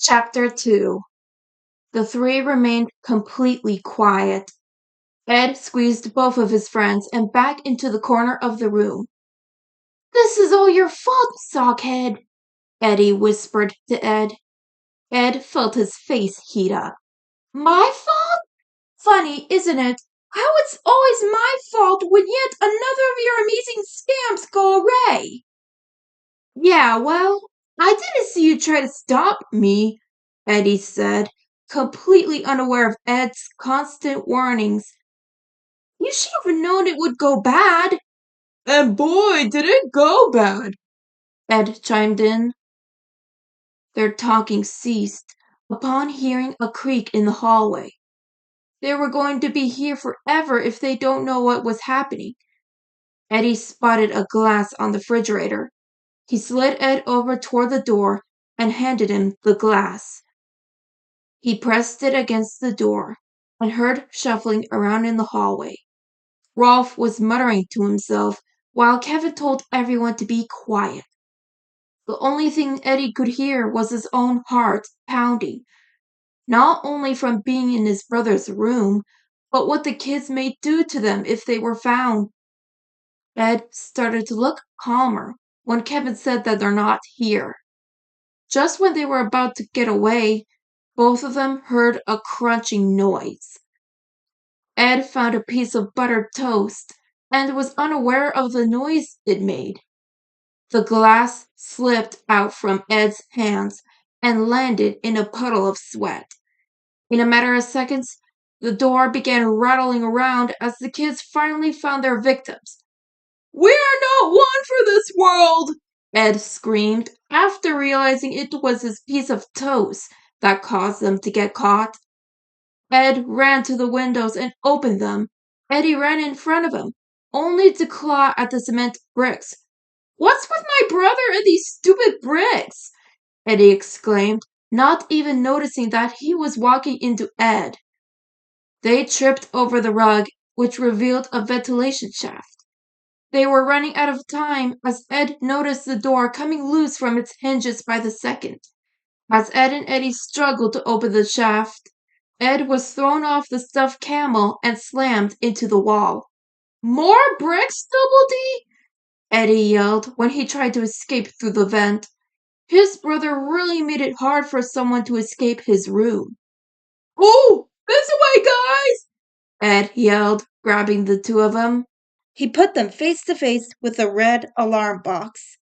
Chapter 2. The three remained completely quiet. Ed squeezed both of his friends and back into the corner of the room. "This is all your fault, Sockhead," Eddy whispered to Ed. Ed felt his face heat up. "My fault? Funny, isn't it? How it's always my fault when yet another of your amazing scams go awry." "Yeah, well, I didn't see you try to stop me," Eddy said, completely unaware of Ed's constant warnings. "You should have known it would go bad." "And boy, did it go bad," Ed chimed in. Their talking ceased upon hearing a creak in the hallway. They were going to be here forever if they don't know what was happening. Eddy spotted a glass on the refrigerator. He slid Ed over toward the door and handed him the glass. He pressed it against the door and heard shuffling around in the hallway. Rolf was muttering to himself while Kevin told everyone to be quiet. The only thing Eddy could hear was his own heart pounding, not only from being in his brother's room, but what the kids may do to them if they were found. Ed started to look calmer when Kevin said that they're not here. Just when they were about to get away, both of them heard a crunching noise. Ed found a piece of buttered toast and was unaware of the noise it made. The glass slipped out from Ed's hands and landed in a puddle of sweat. In a matter of seconds, the door began rattling around as the kids finally found their victims. "We're not one for this world!" Ed screamed after realizing it was his piece of toast that caused them to get caught. Ed ran to the windows and opened them. Eddy ran in front of him, only to claw at the cement bricks. "What's with my brother and these stupid bricks?" Eddy exclaimed, not even noticing that he was walking into Ed. They tripped over the rug, which revealed a ventilation shaft. They were running out of time as Ed noticed the door coming loose from its hinges by the second. As Ed and Eddy struggled to open the shaft, Ed was thrown off the stuffed camel and slammed into the wall. "More bricks, Double D?" Eddy yelled when he tried to escape through the vent. His brother really made it hard for someone to escape his room. "Oh, this way, guys!" Ed yelled, grabbing the two of them. He put them face to face with a red alarm box.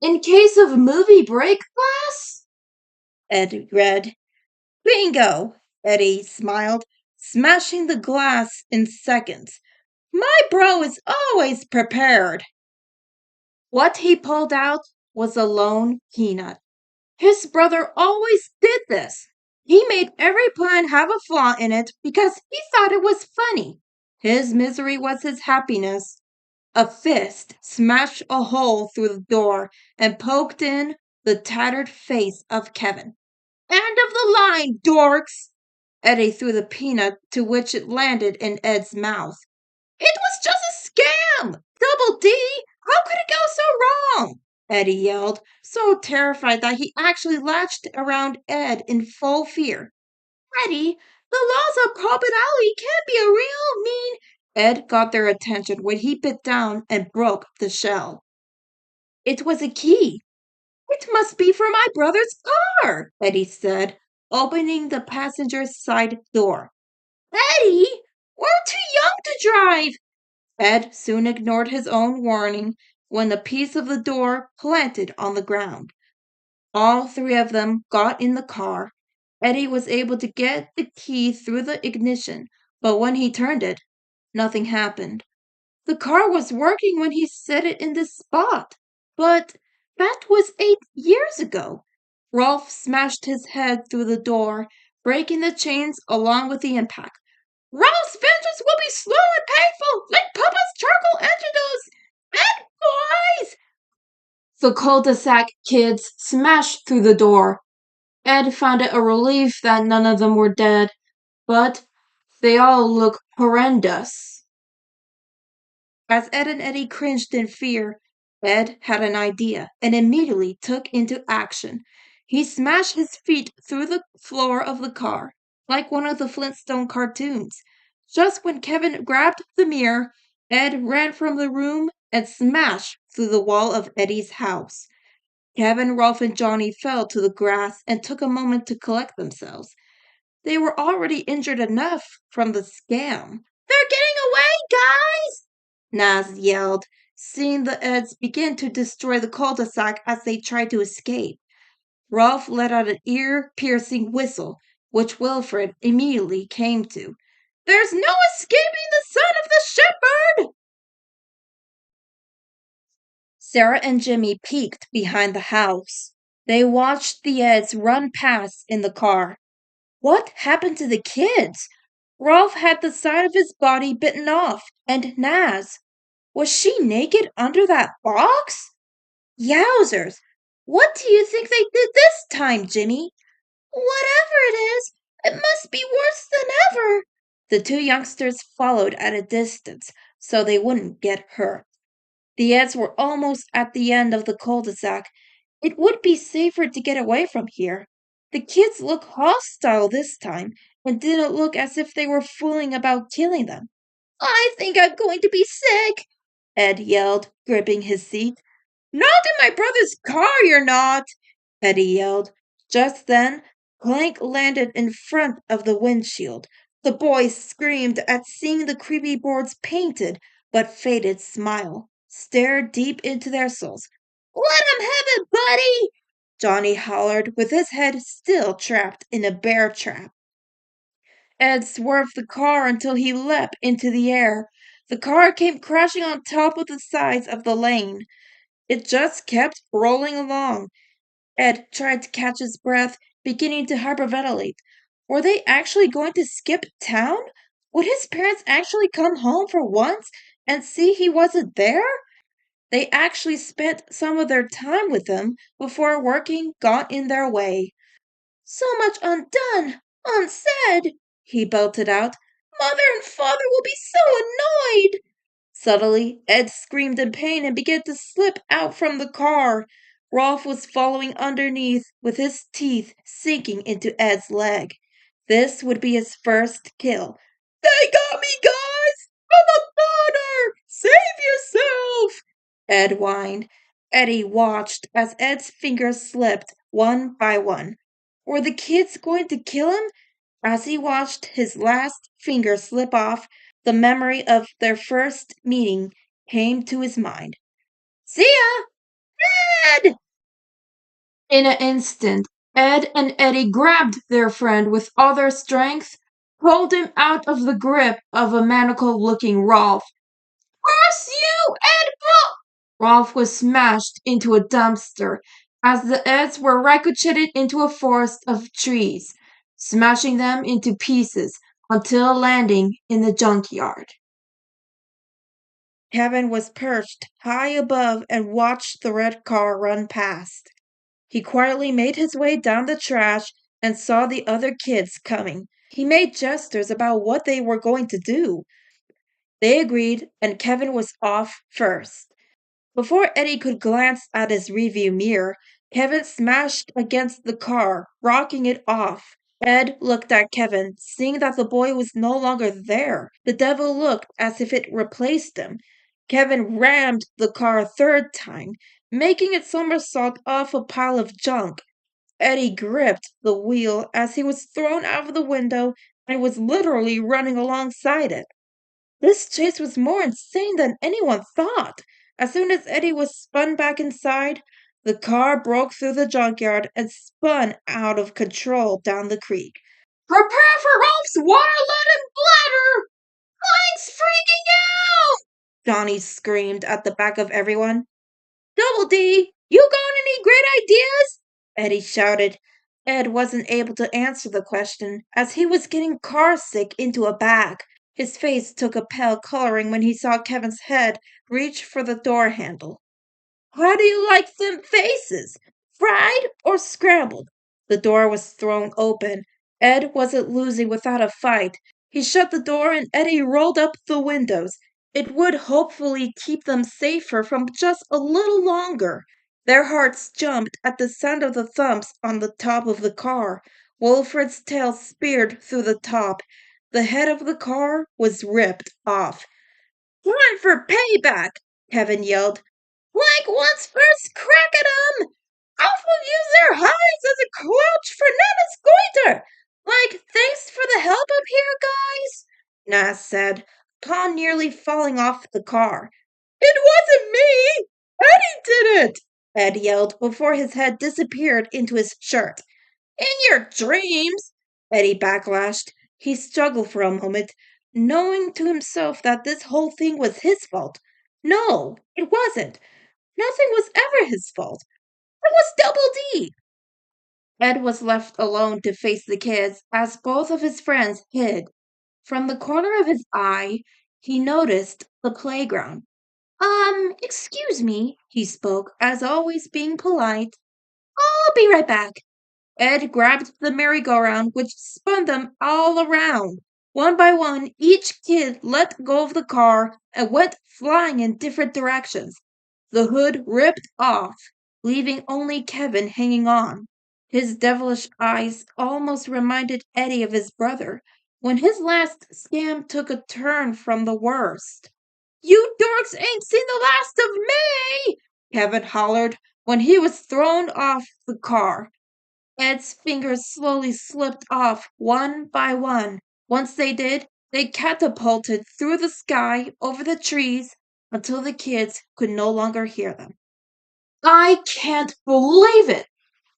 "In case of movie break glass?" Ed read. "Bingo!" Eddy smiled, smashing the glass in seconds. "My bro is always prepared." What he pulled out was a lone peanut. His brother always did this. He made every plan have a flaw in it because he thought it was funny. His misery was his happiness. A fist smashed a hole through the door and poked in the tattered face of Kevin. "End of the line, dorks!" Eddy threw the peanut, to which it landed in Ed's mouth. "It was just a scam! Double D! How could it go so wrong?" Eddy yelled, so terrified that he actually latched around Ed in full fear. "Eddy, the laws of Carpet Alley can't be a real mean—" Ed got their attention when he bit down and broke the shell. "It was a key. It must be for my brother's car," Eddy said, opening the passenger's side door. "Eddy, we're too young to drive!" Ed soon ignored his own warning when the piece of the door planted on the ground. All three of them got in the car. Eddy was able to get the key through the ignition, but when he turned it, nothing happened. The car was working when he set it in this spot, but that was 8 years ago. Rolf smashed his head through the door, breaking the chains along with the impact. "Rolf's vengeance will be slow and painful, like Papa's charcoal engine and boys!" The cul-de-sac kids smashed through the door. Ed found it a relief that none of them were dead, but they all look horrendous. As Ed and Eddy cringed in fear, Ed had an idea and immediately took into action. He smashed his feet through the floor of the car, like one of the Flintstone cartoons. Just when Kevin grabbed the mirror, Ed ran from the room and smashed through the wall of Eddie's house. Kevin, Rolf, and Johnny fell to the grass and took a moment to collect themselves. They were already injured enough from the scam. They're getting away, guys! Naz yelled, seeing the Eds begin to destroy the cul-de-sac as they tried to escape. Rolf let out an ear-piercing whistle, which Wilfred immediately came to. There's no escaping the son of the shepherd! Sarah and Jimmy peeked behind the house. They watched the Eds run past in the car. What happened to the kids? Rolf had the side of his body bitten off, and Naz. Was she naked under that box? Yowzers! What do you think they did this time, Jimmy? Whatever it is, it must be worse than ever. The two youngsters followed at a distance so they wouldn't get hurt. The Eds were almost at the end of the cul-de-sac. It would be safer to get away from here. The kids looked hostile this time and didn't look as if they were fooling about killing them. I think I'm going to be sick, Ed yelled, gripping his seat. Not in my brother's car, you're not, Eddy yelled. Just then, Clank landed in front of the windshield. The boys screamed at seeing the creepy board's painted but faded smile stare deep into their souls. Let him have it, buddy! Johnny hollered, with his head still trapped in a bear trap. Ed swerved the car until he leapt into the air. The car came crashing on top of the sides of the lane. It just kept rolling along. Ed tried to catch his breath, beginning to hyperventilate. Were they actually going to skip town? Would his parents actually come home for once and see he wasn't there? They actually spent some of their time with him before working got in their way. So much undone, unsaid, he belted out. Mother and father will be so annoyed. Suddenly, Ed screamed in pain and began to slip out from the car. Rolf was following underneath, with his teeth sinking into Ed's leg. This would be his first kill. They got me, guys! I'm a goner! Save yourself! Ed whined. Eddy watched as Ed's fingers slipped one by one. Were the kids going to kill him? As he watched his last finger slip off, the memory of their first meeting came to his mind. See ya, Ed! In an instant, Ed and Eddy grabbed their friend with all their strength, pulled him out of the grip of a manacled-looking Rolf. Curse you, Ed! Rolf was smashed into a dumpster as the Eds were ricocheted into a forest of trees, smashing them into pieces until landing in the junkyard. Kevin was perched high above and watched the red car run past. He quietly made his way down the trash and saw the other kids coming. He made gestures about what they were going to do. They agreed, and Kevin was off first. Before Eddy could glance at his rearview mirror, Kevin smashed against the car, rocking it off. Ed looked at Kevin, seeing that the boy was no longer there. The devil looked as if it replaced him. Kevin rammed the car a third time, making it somersault off a pile of junk. Eddy gripped the wheel as he was thrown out of the window and was literally running alongside it. This chase was more insane than anyone thought. As soon as Eddy was spun back inside, the car broke through the junkyard and spun out of control down the creek. Prepare for Rolf's water-leaded bladder! Clank's freaking out! Johnny screamed at the back of everyone. Double D, you got any great ideas? Eddy shouted. Ed wasn't able to answer the question, as he was getting car sick into a bag. His face took a pale coloring when he saw Kevin's head reach for the door handle. How do you like them faces? Fried or scrambled? The door was thrown open. Ed wasn't losing without a fight. He shut the door and Eddy rolled up the windows. It would hopefully keep them safer from just a little longer. Their hearts jumped at the sound of the thumps on the top of the car. Wilfred's tail speared through the top. The head of the car was ripped off. Time for payback, Kevin yelled. Like one's first crack at 'em! Off will use their hides as a crouch for Nana's goiter! Like, thanks for the help up here, guys, Nas said, paw nearly falling off the car. It wasn't me! Eddy did it! Ed yelled before his head disappeared into his shirt. In your dreams, Eddy backlashed. He struggled for a moment, knowing to himself that this whole thing was his fault. No, it wasn't. Nothing was ever his fault. It was Double D. Ed was left alone to face the kids as both of his friends hid. From the corner of his eye, he noticed the playground. Excuse me, he spoke, as always being polite. I'll be right back. Ed grabbed the merry-go-round, which spun them all around. One by one, each kid let go of the car and went flying in different directions. The hood ripped off, leaving only Kevin hanging on. His devilish eyes almost reminded Eddy of his brother when his last scam took a turn from the worst. You dorks ain't seen the last of me! Kevin hollered when he was thrown off the car. Ed's fingers slowly slipped off one by one. Once they did, they catapulted through the sky over the trees until the kids could no longer hear them. I can't believe it!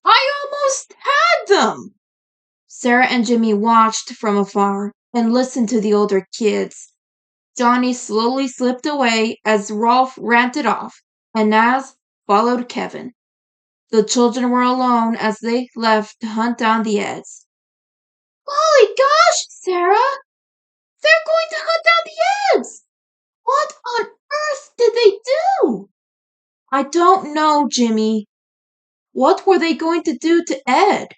I almost had them! Sarah and Jimmy watched from afar and listened to the older kids. Johnny slowly slipped away as Rolf ranted off, and Naz followed Kevin. The children were alone as they left to hunt down the Eds. Holy gosh, Sarah! They're going to hunt down the Eds! What on earth did they do? I don't know, Jimmy. What were they going to do to Ed?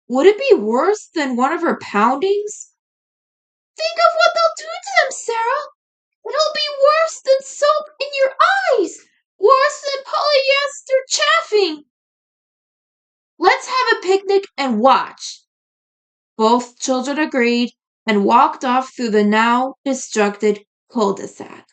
Would it be worse than one of her poundings? Think of what they'll do to them, Sarah! It'll be worse than soap in your eyes! Worse than polyester chaffing! Let's have a picnic and watch. Both children agreed and walked off through the now destructed cul-de-sac.